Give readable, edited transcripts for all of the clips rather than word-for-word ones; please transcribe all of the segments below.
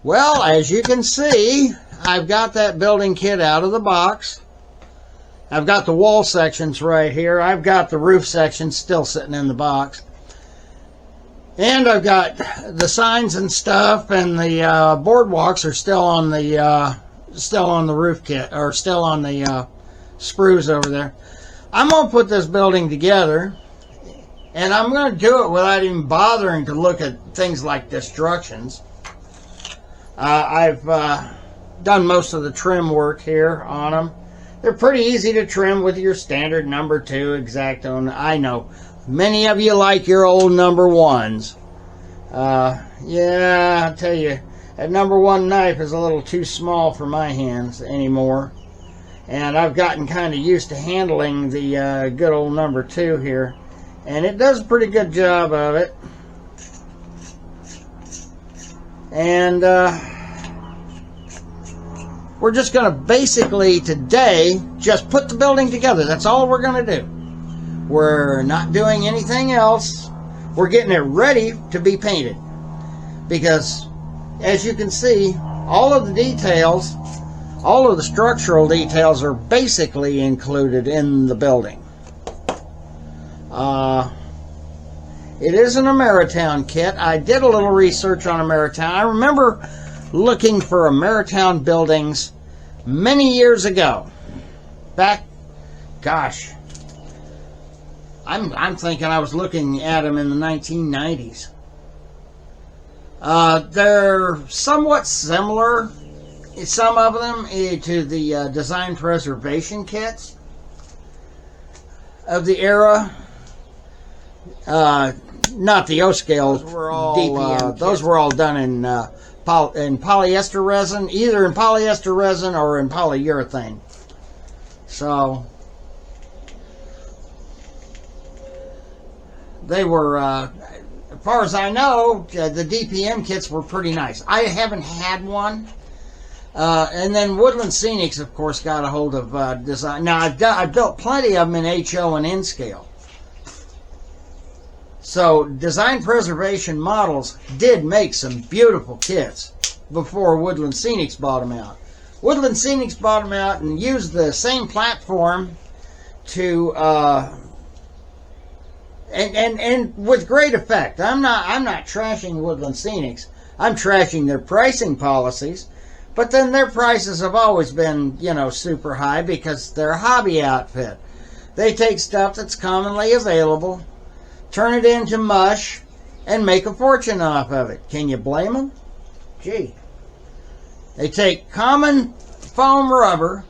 Well, as you can see, I've got that building kit out of the box. I've got the wall sections right here. I've got the roof sections still sitting in the box. And I've got the signs and stuff, and the boardwalks are still on the roof kit, or still on the sprues over there. I'm going to put this building together, and I'm going to do it without even bothering to look at things like destructions. I've done most of the trim work here on them. They're pretty easy to trim with your standard number 2 X-Acto. I know many of you like your old number 1s. Yeah, I'll tell you, that number 1 knife is a little too small for my hands anymore. And I've gotten kind of used to handling the good old number 2 here. And it does a pretty good job of it. And we're just going to basically today just put the building together. That's all we're going to do. We're not doing anything else. We're getting it ready to be painted. Because as you can see, all of the details, all of the structural details are basically included in the building. It is an Ameritown kit. I did a little research on Ameritown. I remember looking for Ameritown buildings many years ago. Back, gosh, I'm thinking I was looking at them in the 1990s. They're somewhat similar, some of them, to the design preservation kits of the era. Not the O-scale DPM. Those were all done in polyester resin, either in polyester resin or in polyurethane. So they were, as far as I know, the DPM kits were pretty nice. I haven't had one. And then Woodland Scenics, of course, got a hold of design. Now, I've built plenty of them in HO and N scale. So, Design Preservation Models did make some beautiful kits before Woodland Scenics bought them out. Woodland Scenics bought them out and used the same platform to, and with great effect. I'm not trashing Woodland Scenics. I'm trashing their pricing policies. But then their prices have always been, you know, super high because they're a hobby outfit. They take stuff that's commonly available, turn it into mush, and make a fortune off of it. Can you blame them? Gee. They take common foam rubber,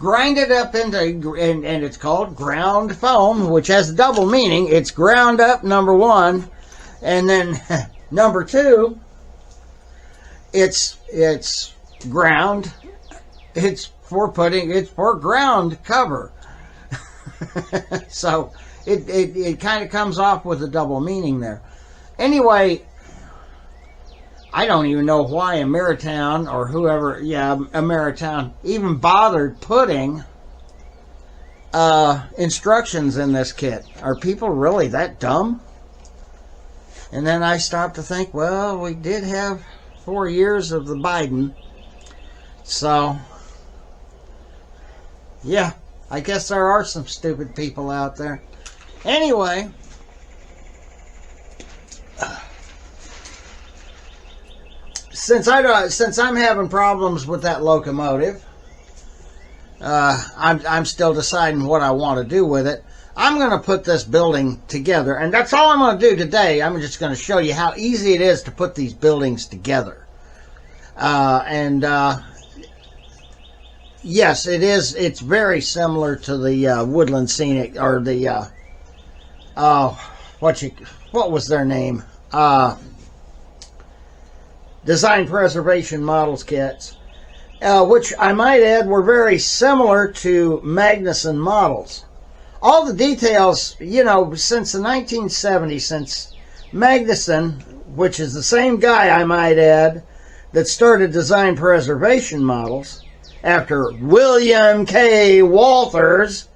grind it up into, and it's called ground foam, which has a double meaning. It's ground up, number 1, and then number 2, it's ground. It's for ground cover. So it kind of comes off with a double meaning there. Anyway, I don't even know why Ameritown or whoever, Ameritown even bothered putting instructions in this kit. Are people really that dumb? And then I stopped to think, well, we did have 4 years of the Biden. So, yeah, I guess there are some stupid people out there. Anyway, since I'm having problems with that locomotive, I'm still deciding what I want to do with it. I'm going to put this building together, and that's all I'm going to do today. I'm just going to show you how easy it is to put these buildings together. Yes, it is. It's very similar to the Woodland Scenic, or the what was their name? Design Preservation Models kits, which I might add were very similar to Magnuson models. All the details, you know, since the 1970s, since Magnuson, which is the same guy, I might add, that started Design Preservation Models, after William K. Walters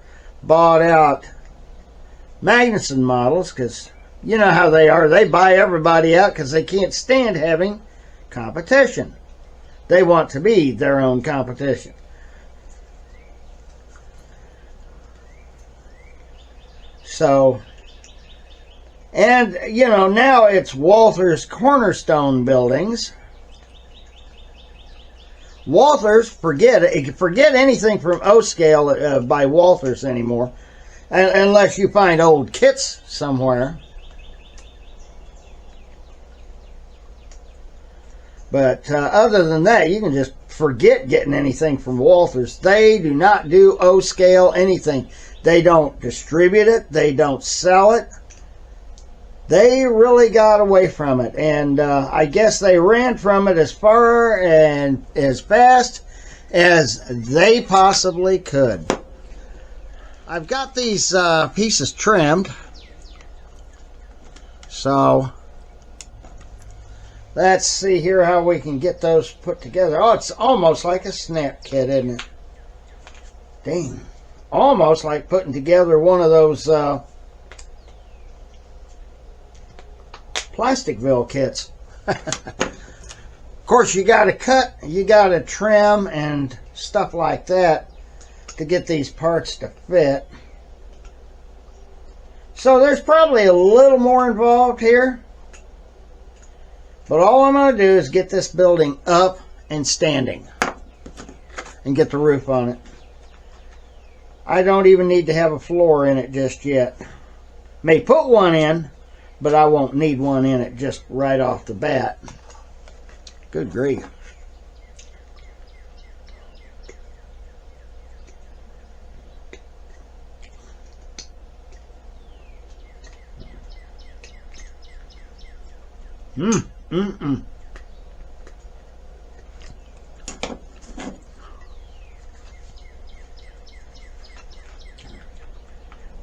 bought out Magnuson models, because You know how they are. They buy everybody out because they can't stand having competition. They want to be their own competition. So, and, you know, now it's Walther's Cornerstone Buildings. Walther's, forget anything from O-Scale by Walther's anymore, unless you find old kits somewhere. But other than that, you can just forget getting anything from Walther's. They do not do O-Scale anything. They don't distribute it. They don't sell it. They really got away from it. And I guess they ran from it as far and as fast as they possibly could. I've got these pieces trimmed. So let's see here how we can get those put together. Oh, it's almost like a snap kit, isn't it? Dang. Almost like putting together one of those Plasticville kits. Of course, you got to cut, you got to trim and stuff like that to get these parts to fit. So there's probably a little more involved here. But all I'm going to do is get this building up and standing and get the roof on it. I don't even need to have a floor in it just yet. May put one in, but I won't need one in it just right off the bat. Good grief.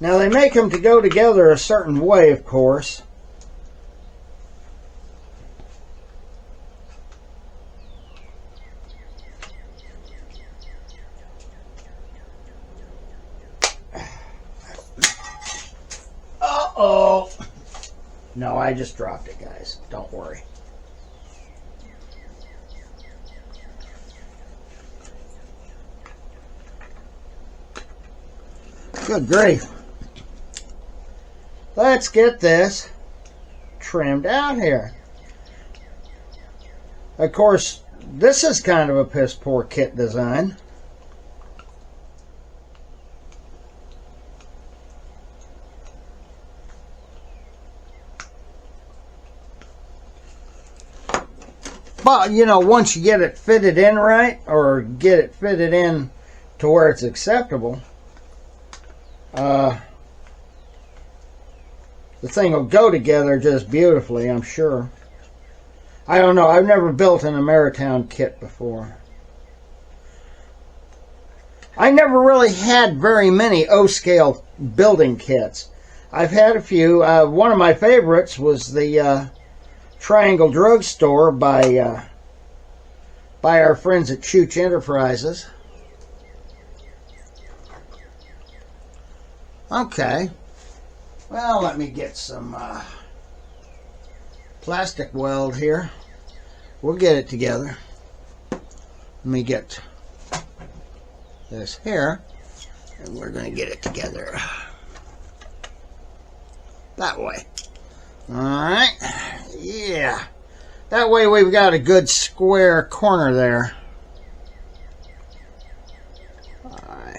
Now they make them to go together a certain way, of course. Uh-oh. No, I just dropped it, guys. Don't worry. Good grief. Let's get this trimmed out here. Of course, this is kind of a piss poor kit design. But, you know, once you get it fitted in right, or get it fitted in to where it's acceptable, the thing will go together just beautifully, I'm sure. I don't know. I've never built an Ameritown kit before. I never really had very many O-Scale building kits. I've had a few. One of my favorites was the Triangle Drugstore by our friends at Chooch Enterprises. Okay. Well, let me get some plastic weld here. We'll get it together. Let me get this here, and we're going to get it together that way. Alright, yeah. That way we've got a good square corner there. Alright.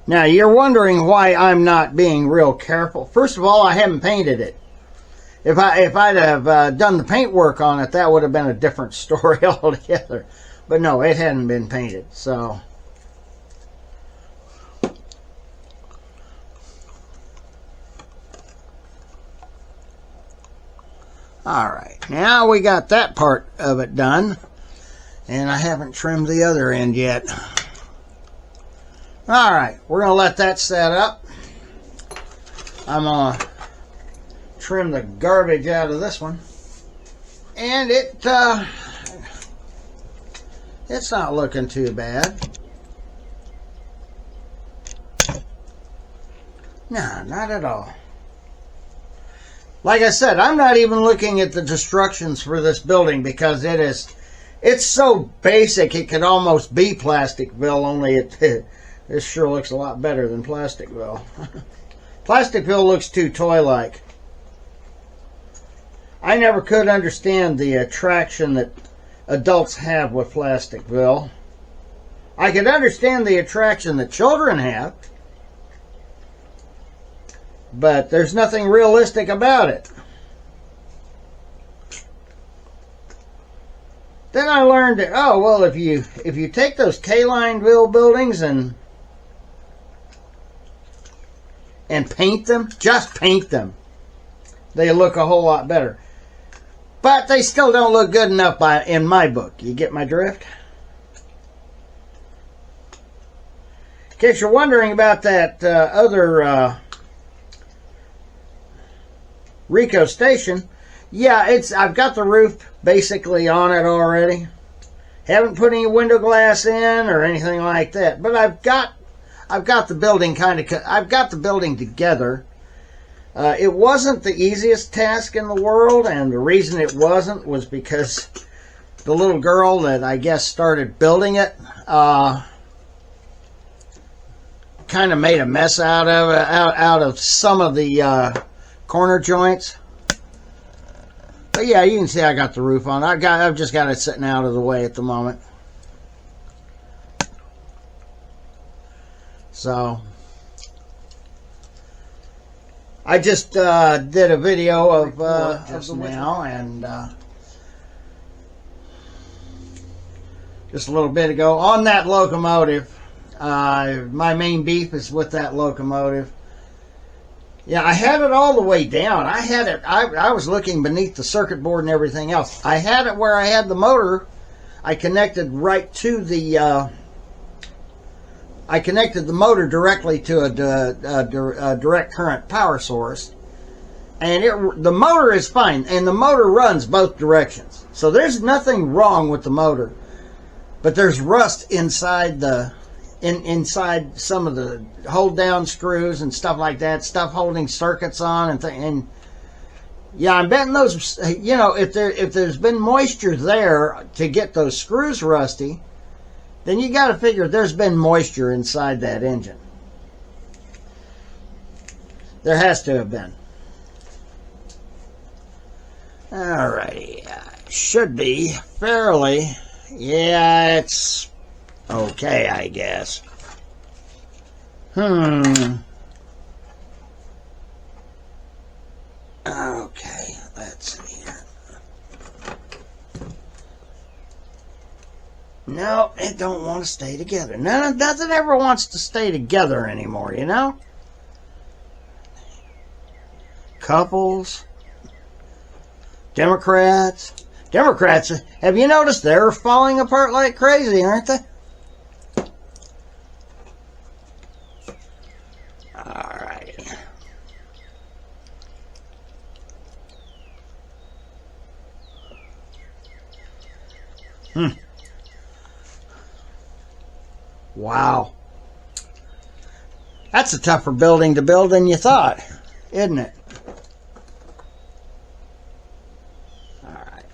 Now you're wondering why I'm not being real careful. First of all, I haven't painted it. If I'd have done the paint work on it, that would have been a different story altogether. But no, it hadn't been painted, so. Alright, now we got that part of it done, and I haven't trimmed the other end yet. Alright, we're going to let that set up. I'm going to trim the garbage out of this one. And it's not looking too bad. No, not at all. Like I said, I'm not even looking at the destructions for this building because it's so basic it could almost be Plasticville, only this sure looks a lot better than Plasticville. Plasticville looks too toy-like. I never could understand the attraction that adults have with Plasticville. I could understand the attraction that children have, but there's nothing realistic about it. Then I learned that, oh, well, if you take those K-Lineville buildings and paint them, just paint them, they look a whole lot better. But they still don't look good enough in my book. You get my drift? In case you're wondering about that other Rico station, yeah, I've got the roof basically on it already. Haven't put any window glass in or anything like that, but I've got the building I've got the building together. It wasn't the easiest task in the world, and the reason it wasn't was because the little girl that I guess started building it kind of made a mess out of some of the corner joints. But yeah, you can see I got the roof on. I've just got it sitting out of the way at the moment. So I just did a video of just now, and just a little bit ago on that locomotive. My main beef is with that locomotive. Yeah, I had it all the way down. I had it. I was looking beneath the circuit board and everything else. I had it where I had the motor. I connected right to the. I connected the motor directly to a direct current power source, and the motor is fine, and the motor runs both directions. So there's nothing wrong with the motor, but there's rust inside inside some of the hold down screws and stuff like that, stuff holding circuits on and yeah, I'm betting those, you know, if there's been moisture there to get those screws rusty, then you got to figure there's been moisture inside that engine. There has to have been. Alrighty, should be fairly, yeah, it's okay, I guess. Okay, let's see here. No, it don't want to stay together. Nothing ever wants to stay together anymore, you know? Couples, Democrats, have you noticed they're falling apart like crazy, aren't they? Alright. Wow. That's a tougher building to build than you thought, isn't it? Alright.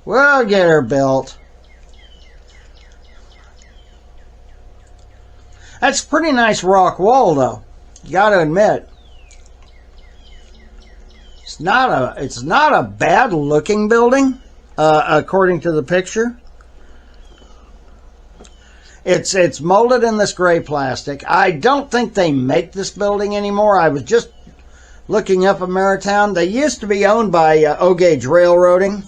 We'll get her built. That's a pretty nice rock wall, though. You got to admit. It's not a bad looking building, according to the picture. It's molded in this gray plastic. I don't think they make this building anymore. I was just looking up in Marytown. They used to be owned by O-Gauge Railroading.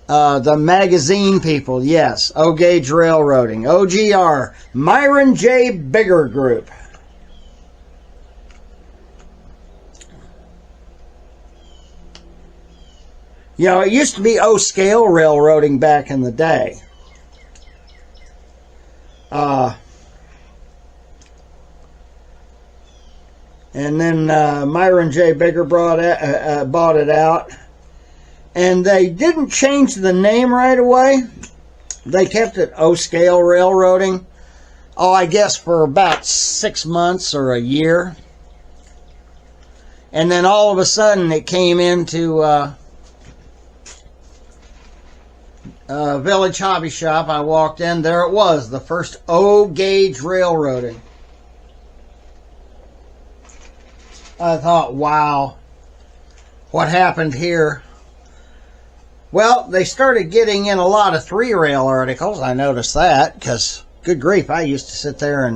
The magazine people, yes. O-Gauge Railroading. OGR. Myron J. Bigger Group. You know, it used to be O-Scale Railroading back in the day. And then Myron J. Bigger bought it out. And they didn't change the name right away. They kept it O-Scale Railroading. oh, I guess for about 6 months or a year. And then all of a sudden it came into Village Hobby Shop. I walked in, there it was, the first O-gauge railroading. I thought, wow, what happened here? Well, they started getting in a lot of 3-rail articles. I noticed that because, good grief, I used to sit there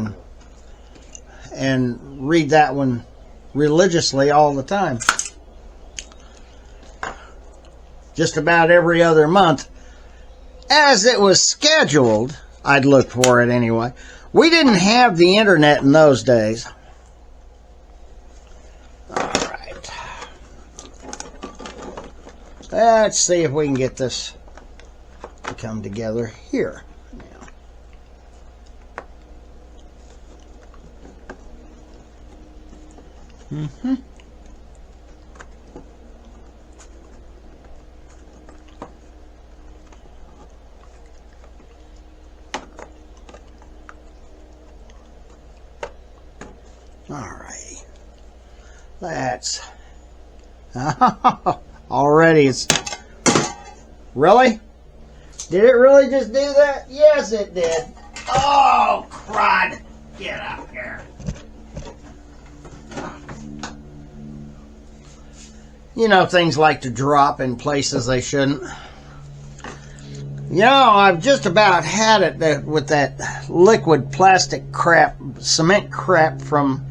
and read that one religiously all the time. Just about every other month. As it was scheduled, I'd look for it anyway. We didn't have the internet in those days. Alright. Let's see if we can get this to come together here. Mm-hmm. Alrighty. Let's... already it's... Really? Did it really just do that? Yes, it did. Oh, crud. Get up here. You know, things like to drop in places they shouldn't. You know, I've just about had it with that liquid plastic crap, cement crap from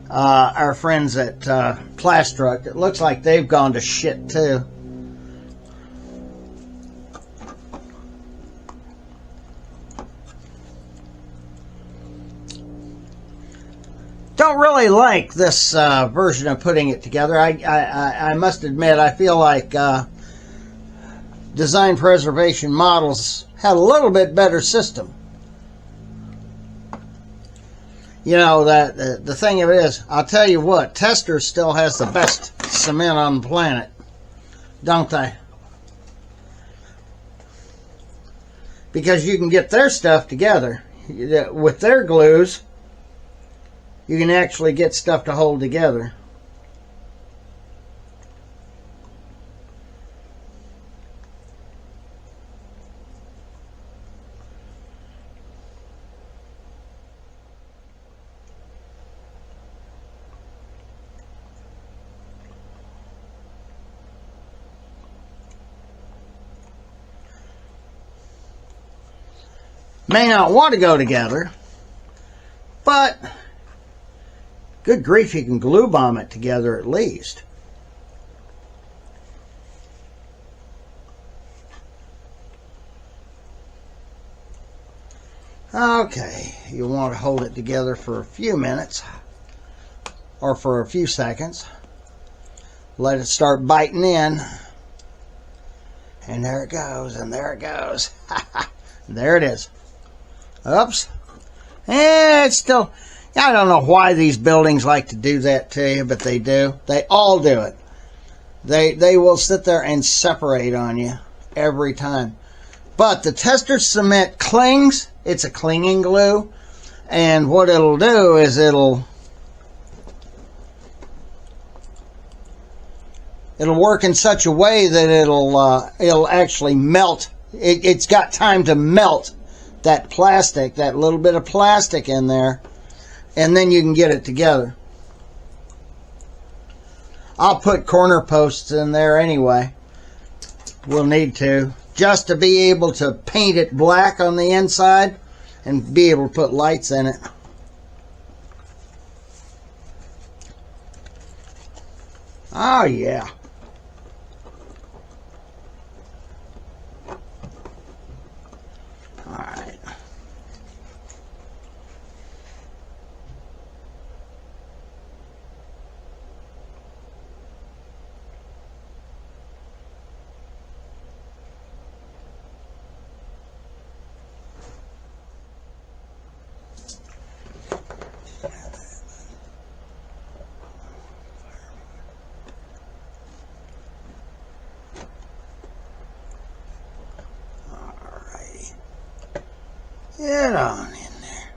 our friends at Plastruck. It looks like they've gone to shit too. Don't really like this version of putting it together. I must admit, I feel like design preservation models had a little bit better system. You know, that the thing of it is, I'll tell you what, Testors still has the best cement on the planet, don't they? Because you can get their stuff together with their glues. You can actually get stuff to hold together. May not want to go together, but good grief, you can glue bomb it together at least. Okay, you want to hold it together for a few minutes or for a few seconds. Let it start biting in. And there it goes, and there it goes. There it is. Oops. It's still... I don't know why these buildings like to do that to you, but they do. They all do it. They will sit there and separate on you every time. But the Tester cement clings. It's a clinging glue. And what it'll do is it'll work in such a way that it'll actually melt. It's got time to melt that plastic, that little bit of plastic in there. And then you can get it together. I'll put corner posts in there anyway. We'll need to. Just to be able to paint it black on the inside and be able to put lights in it. Oh yeah. Alright. Get on in there.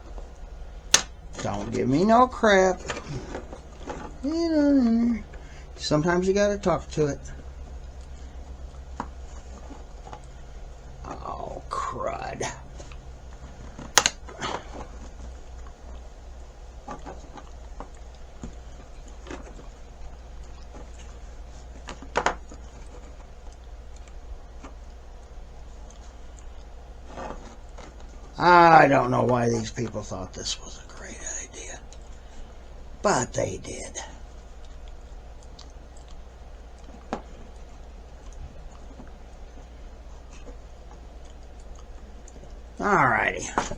Don't give me no crap. Sometimes you gotta talk to it. Oh, crud. I don't know why these people thought this was a great idea, but they did. Alrighty.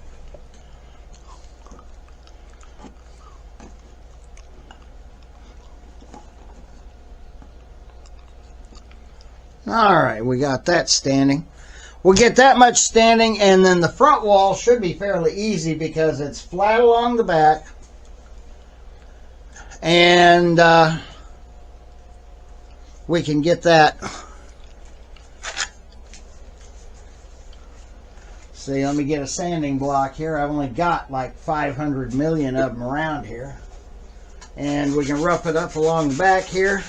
Alright, we got that standing. We'll get that much standing, and then the front wall should be fairly easy because it's flat along the back. And we can get that. See, let me get a sanding block here. I've only got like 500 million of them around here. And we can rough it up along the back here.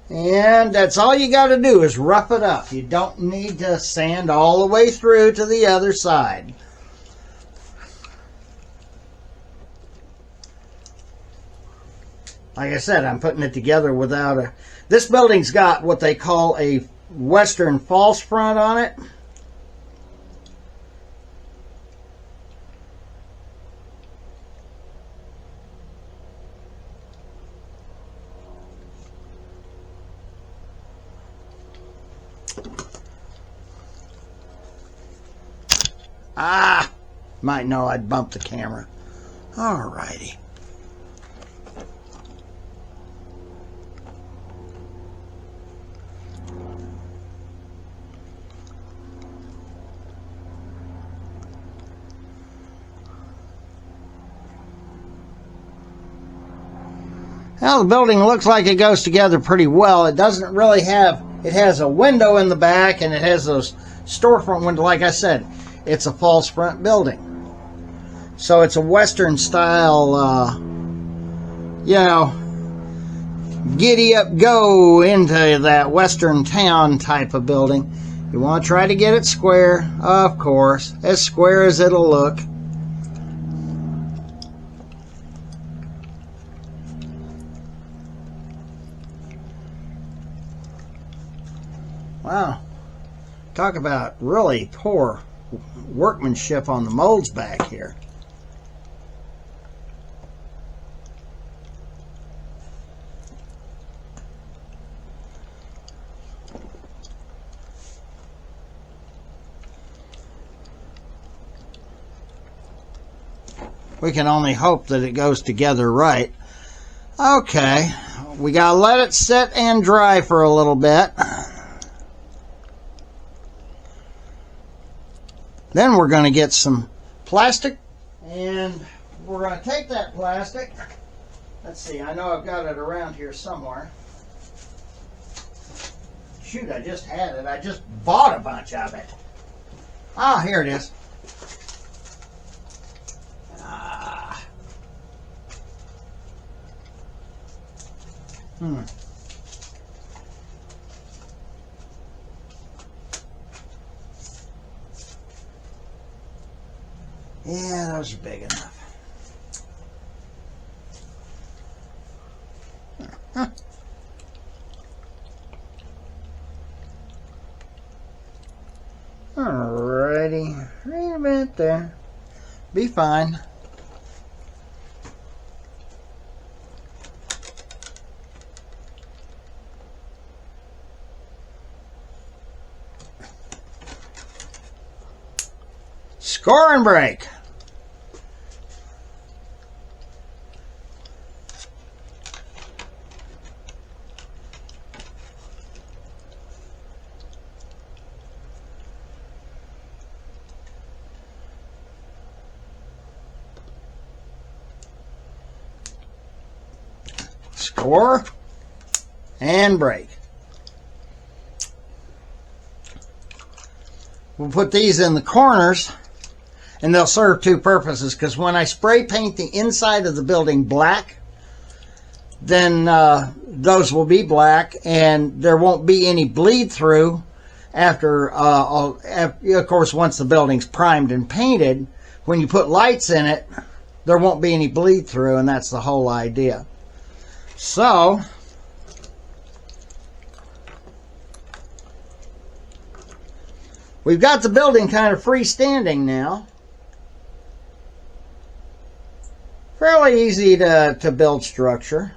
And that's all you got to do is rough it up. You don't need to sand all the way through to the other side. Like I said, I'm putting it together without a... This building's got what they call a western false front on it. Might know I'd bump the camera. Alrighty. Well, the building looks like it goes together pretty well. It doesn't really have... It has a window in the back, and it has those storefront windows. Like I said, it's a false front building. So it's a Western style, you know, giddy up, go into that Western town type of building. You want to try to get it square, of course, as square as it'll look. Wow. Talk about really poor workmanship on the molds back here. We can only hope that it goes together right. Okay, we gotta let it sit and dry for a little bit. Then we're going to get some plastic, and we're going to take that plastic. Let's see, I know I've got it around here somewhere. Shoot, I just had it. I just bought a bunch of it. Ah, here it is. Yeah, those are big enough. Alrighty, right about there. Be fine. Score and break. Score and brake. We'll put these in the corners, and they'll serve two purposes, because when I spray paint the inside of the building black, then those will be black, and there won't be any bleed through after, of course, once the building's primed and painted. When you put lights in it, there won't be any bleed through, and that's the whole idea. So, we've got the building kind of freestanding now. Fairly easy to build structure.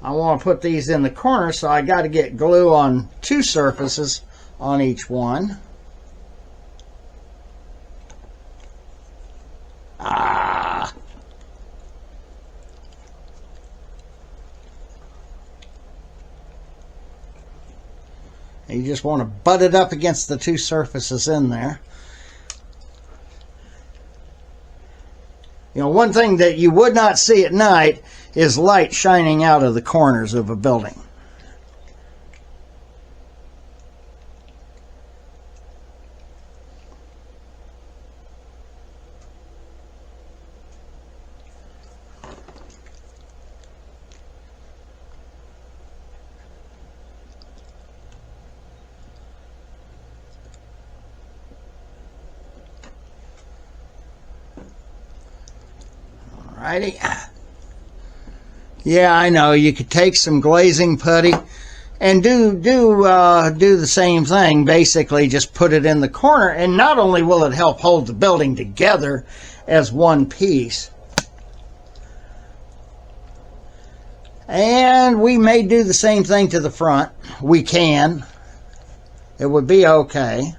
I want to put these in the corner, so I got to get glue on two surfaces on each one. You just want to butt it up against the two surfaces in there. You know, one thing that you would not see at night is light shining out of the corners of a building. Alrighty. Yeah, I know. You could take some glazing putty and do the same thing. Basically, just put it in the corner, and not only will it help hold the building together as one piece, and we may do the same thing to the front. We can. It would be okay.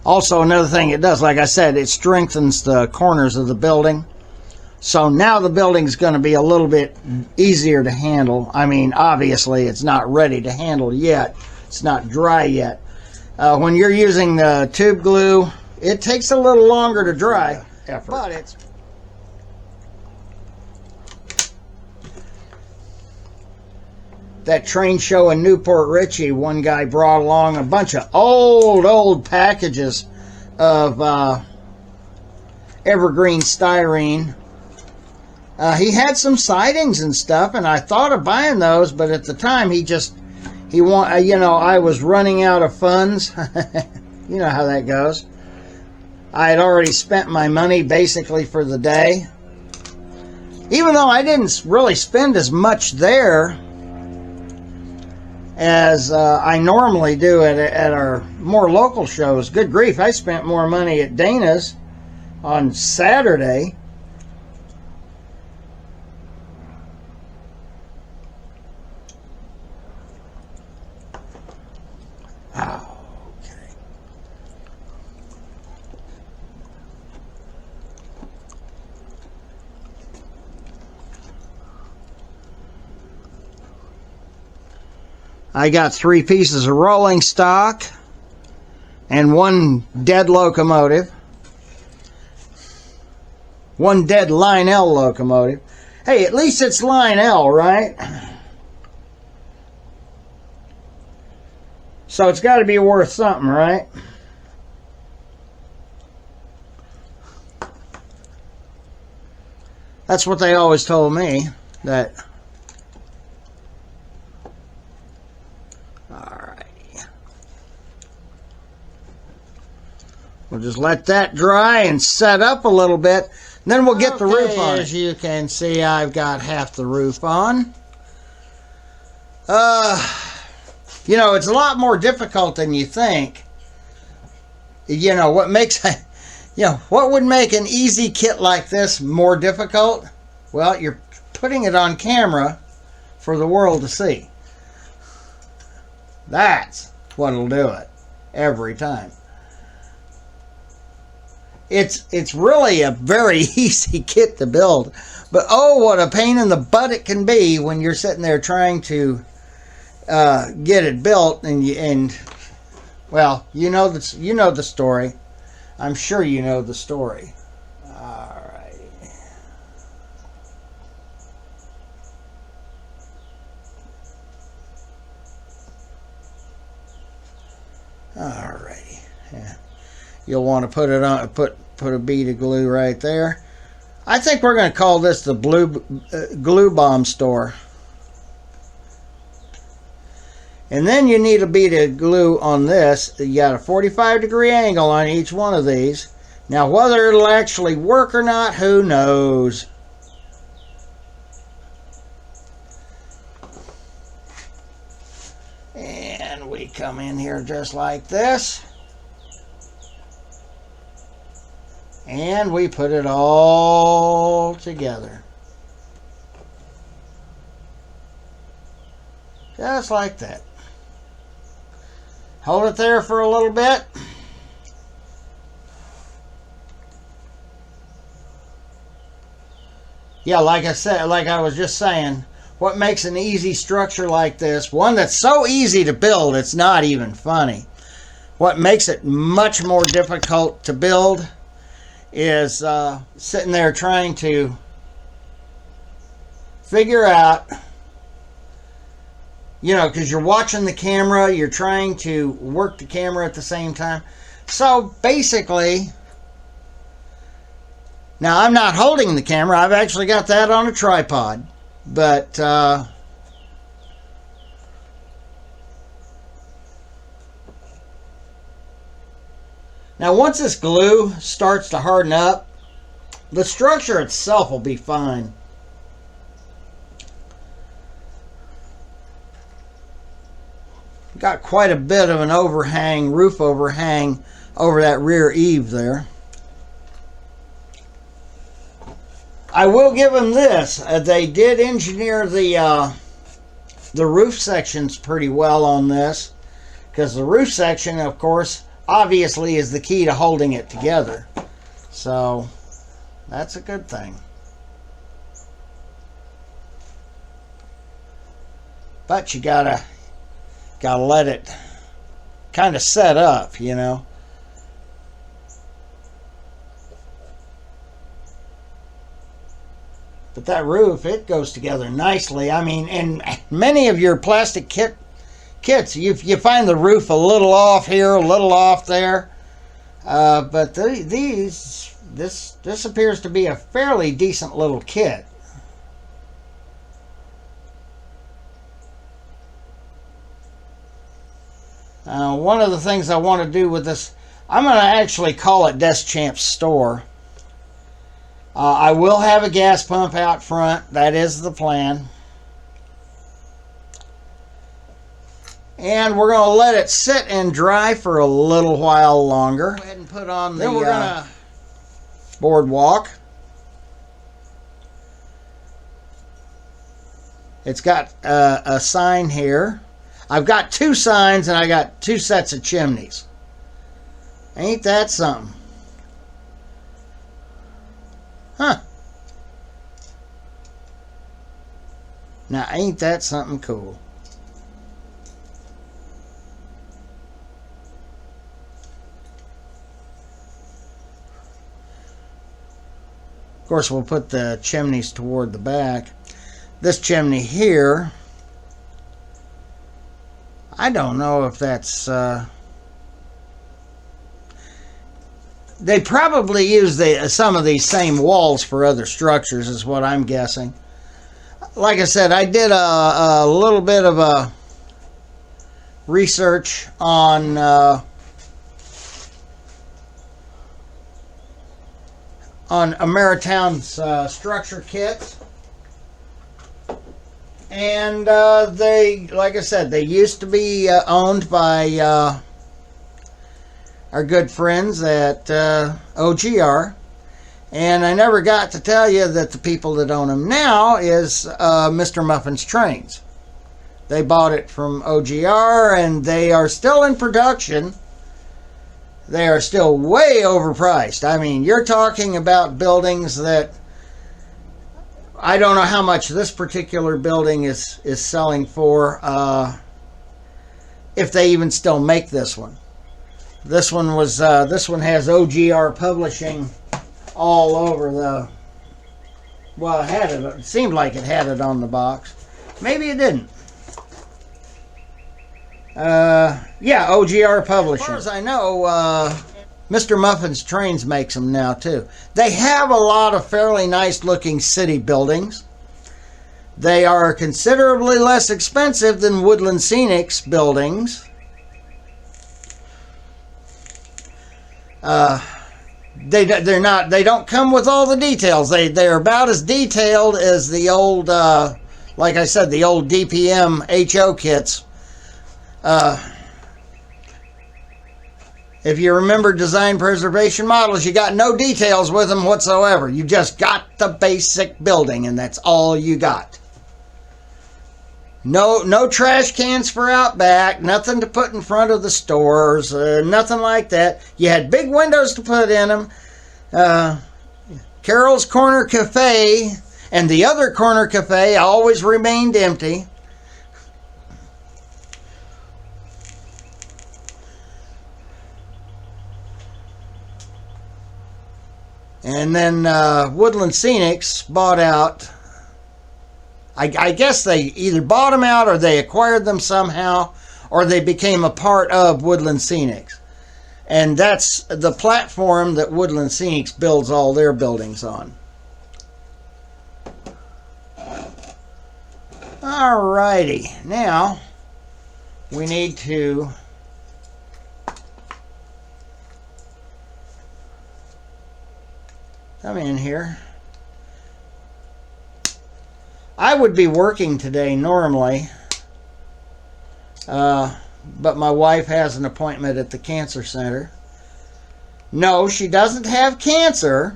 Also, another thing it does, like I said, it strengthens the corners of the building. So now the building's going to be a little bit easier to handle. I mean, obviously, it's not ready to handle yet. It's not dry yet. When you're using the tube glue, it takes a little longer to dry. But it's... That train show in Newport Richey, one guy brought along a bunch of old packages of evergreen styrene. He had some sidings and stuff, and I thought of buying those, but at the time I was running out of funds. You know how that goes. I had already spent my money basically for the day. Even though I didn't really spend as much there as I normally do at our more local shows. Good grief, I spent more money at Dana's on Saturday. I got 3 pieces of rolling stock and 1 dead locomotive. 1 dead line L locomotive. Hey, at least it's line L, right? So it's got to be worth something, right? That's what they always told me, that... We'll just let that dry and set up a little bit. Then we'll get the roof on. As you can see, I've got half the roof on. You know, it's a lot more difficult than you think. You know, what would make an easy kit like this more difficult? Well, you're putting it on camera for the world to see. That's what'll do it every time. It's really a very easy kit to build, but oh, what a pain in the butt it can be when you're sitting there trying to get it built, and Well, you know the story. I'm sure you know the story. Alrighty. Alrighty. Yeah. You'll want to put it on. Put a bead of glue right there. I think we're going to call this the glue bomb store. And then you need a bead of glue on this. You got a 45-degree angle on each one of these. Now, whether it'll actually work or not, who knows? And we come in here just like this. And we put it all together. Just like that. Hold it there for a little bit. Yeah, like I said, like I was just saying, what makes an easy structure like this, one that's so easy to build, it's not even funny. What makes it much more difficult to build is sitting there trying to figure out, you know, because you're watching the camera, you're trying to work the camera at the same time. So basically, now I'm not holding the camera, I've actually got that on a tripod, but now once this glue starts to harden up, the structure itself will be fine. Got quite a bit of an overhang, roof overhang over that rear eave there. I will give them this. They did engineer the roof sections pretty well on this, because the roof section, of course, obviously is the key to holding it together. So that's a good thing. But you gotta let it kind of set up, you know. But that roof, it goes together nicely. I mean, in many of your plastic kits, you find the roof a little off here, a little off there. But this appears to be a fairly decent little kit. One of the things I want to do with this, I'm going to actually call it Deschamp's Store. I will have a gas pump out front. That is the plan. And we're going to let it sit and dry for a little while longer. Go ahead and put on the boardwalk. It's got a sign here. I've got 2 signs and I got 2 sets of chimneys. Ain't that something? Huh. Now, ain't that something cool? Of course, we'll put the chimneys toward the back. This chimney here, I don't know if that's... They probably use some of these same walls for other structures, is what I'm guessing. Like I said, I did a little bit of a research on Ameritown's structure kits. And they, like I said, they used to be owned by our good friends at OGR, and I never got to tell you that the people that own them now is Mr. Muffin's Trains. They bought it from OGR, and they are still in production. They are still way overpriced. I mean, you're talking about buildings that I don't know how much this particular building is selling for, if they even still make this one. This one was this one has OGR Publishing all over the. Well, it had it. It seemed like it had it on the box. Maybe it didn't. Yeah, OGR Publishing. As far as I know, Mr. Muffin's Trains makes them now too. They have a lot of fairly nice looking city buildings. They are considerably less expensive than Woodland Scenic's buildings. They don't come with all the details. They're about as detailed as the old, like I said, the old DPM HO kits. If you remember design preservation models, you got no details with them whatsoever. You just got the basic building, and that's all you got. No trash cans for out back, nothing to put in front of the stores, nothing like that. You had big windows to put in them. Carol's Corner Cafe and the other corner cafe always remained empty. And then Woodland Scenics bought out. I guess they either bought them out or they acquired them somehow, or they became a part of Woodland Scenics. And that's the platform that Woodland Scenics builds all their buildings on. Alrighty, now we need to come in here. I would be working today normally, but my wife has an appointment at the cancer center. No, she doesn't have cancer,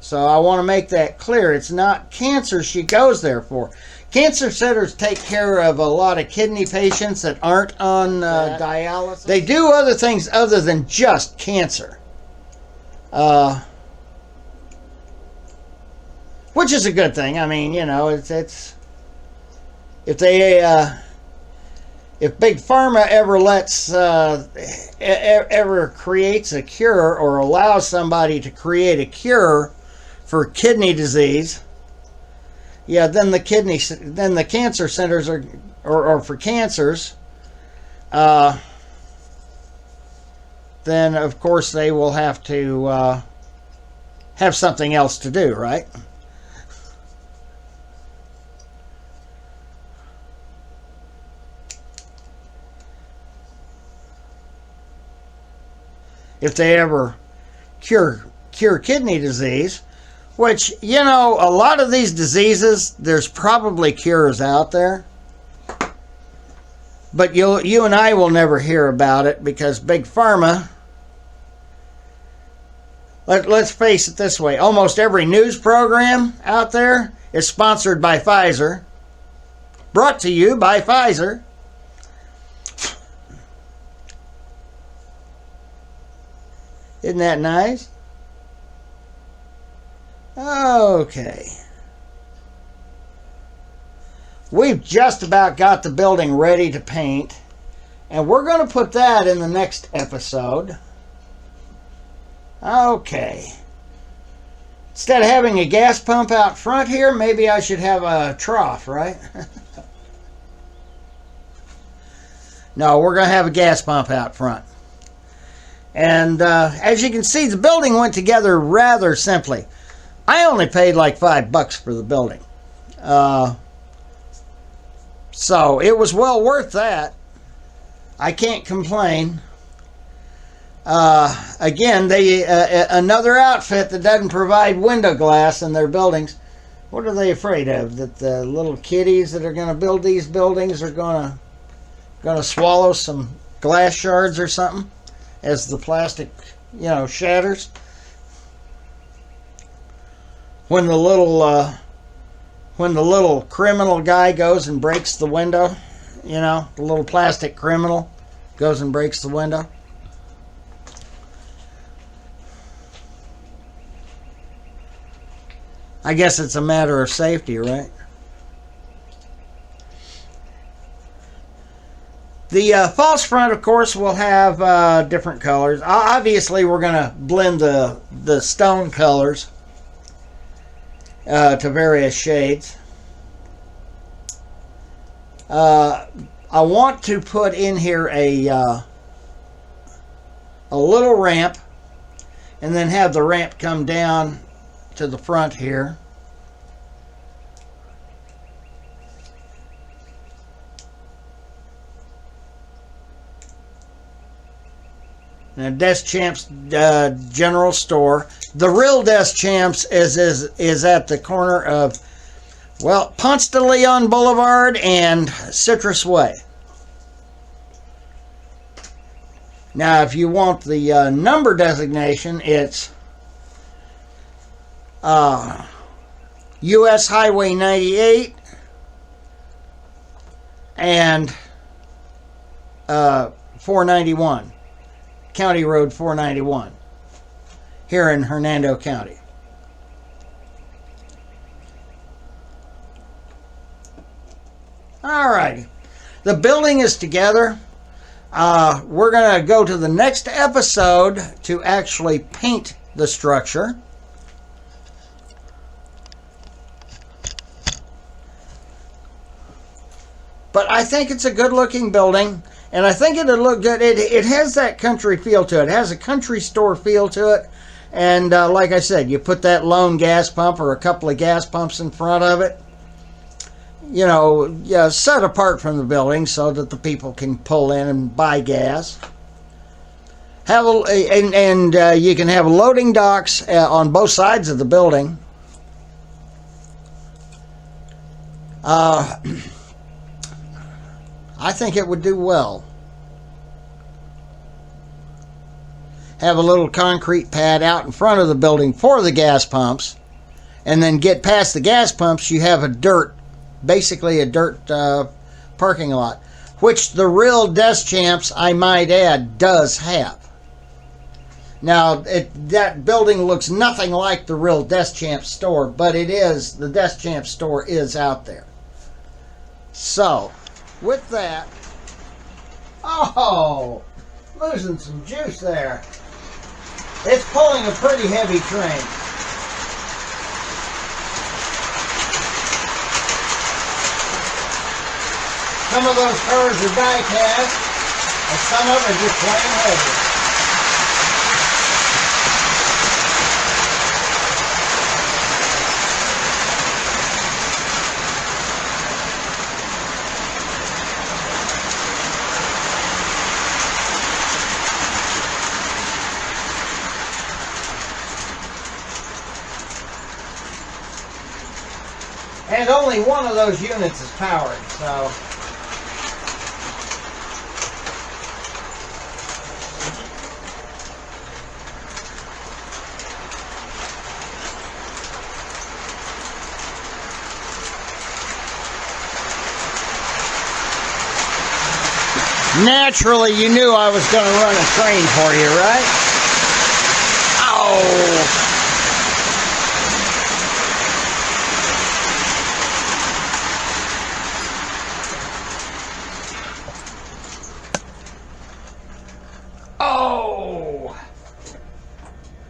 so I want to make that clear. It's not cancer she goes there for. Cancer centers take care of a lot of kidney patients that aren't on dialysis. They do other things other than just cancer. Which is a good thing. I mean, you know, it's if Big Pharma ever creates a cure or allows somebody to create a cure for kidney disease, yeah, then the cancer centers or for cancers, then of course they will have to have something else to do, right? If they ever cure kidney disease, which, you know, a lot of these diseases, there's probably cures out there. But you and I will never hear about it because Big Pharma, let's face it this way, almost every news program out there is sponsored by Pfizer, brought to you by Pfizer. Isn't that nice? Okay. We've just about got the building ready to paint, and we're going to put that in the next episode. Okay. Instead of having a gas pump out front here, maybe I should have a trough, right? No, we're going to have a gas pump out front. And as you can see, the building went together rather simply. I only paid like $5 for the building. So it was well worth that. I can't complain. Again, another outfit that doesn't provide window glass in their buildings. What are they afraid of? That the little kiddies that are going to build these buildings are going to swallow some glass shards or something as the plastic, you know, shatters. When the little criminal guy goes and breaks the window, you know, the little plastic criminal goes and breaks the window. I guess it's a matter of safety, right? The false front, of course, will have different colors. Obviously, we're going to blend the stone colors to various shades. I want to put in here a little ramp, and then have the ramp come down to the front here. Now, Desk Champs General Store. The real Desk Champs is at the corner of, well, Ponce de Leon Boulevard and Citrus Way. Now, if you want the number designation, it's U.S. Highway 98 and 491. County Road 491 here in Hernando County. All right, the building is together. We're going to go to the next episode to actually paint the structure. But I think it's a good looking building. And I think it'll look good. It has that country feel to it. It has a country store feel to it. And like I said, you put that lone gas pump or a couple of gas pumps in front of it. You know, set apart from the building so that the people can pull in and buy gas. You can have loading docks on both sides of the building. I think it would do well. Have a little concrete pad out in front of the building for the gas pumps, and then get past the gas pumps, you have basically a dirt parking lot, which the real Desk Champs, I might add, does have. Now, that building looks nothing like the real Desk Champs store, but it is, the Desk Champs store is out there. So, with that, oh, losing some juice there. It's pulling a pretty heavy train. Some of those cars are die cast, and some of them are just plain heavy. And only one of those units is powered, so. Naturally, you knew I was going to run a train for you, right? Oh!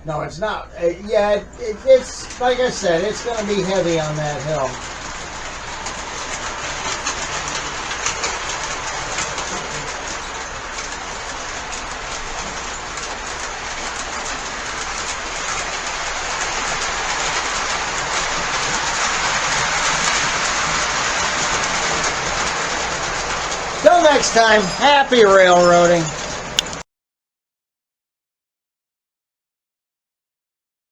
No, it's not. Yeah, it's like I said, it's going to be heavy on that hill. Till next time, happy railroading.